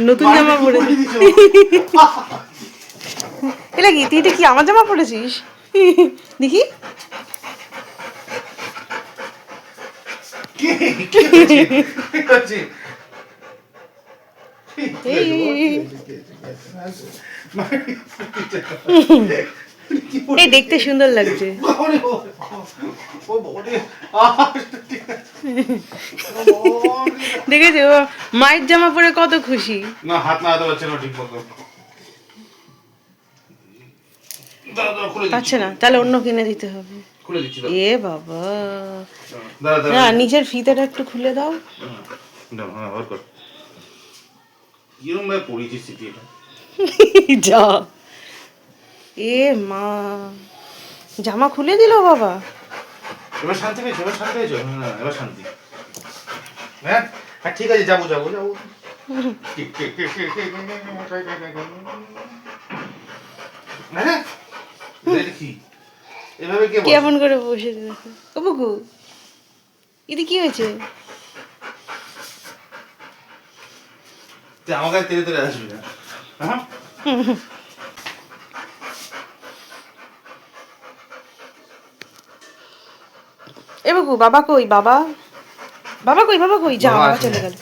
নতুন জামা পরেছি। এটা কি তুই কি আমার জামা পরেছিস? দেখি এই দেখতে সুন্দর লাগছে। দেখেছো মায়ের জামা পরে কত খুশি। না হাত না পারছে না ঠিক মতো। পাচ্ছে না, তাহলে অন্য কিনে দিতে হবে। খুলে দিচ্ছি এ বাবা, না নিচের ফিতাটা একটু খুলে দাও। কিরম ভাবে পড়েছিস স্মৃতি এটা। যা, এ মা, জামা খুলে দিল বাবা। এবার শান্তি পেয়েছো, এবার শান্তি পেয়েছো? হ্যাঁ এবার শান্তি। হ্যাঁ হ্যাঁ ঠিক আছে, যাবো যাবো যাবো। হ্যাঁ দেখি এভাবে কে বসে? কেমন করে বসে দেখো ও বুকু, এদি কি হয়েছে? তুই আমার কাছে তেড়ে তেড়ে আসবি না, হ্যাঁ? এ বুকু, বাবা কই? বাবা, বাবা কই? বাবা কই? যা, বাবা বাবা আসেনি। চলে গেল।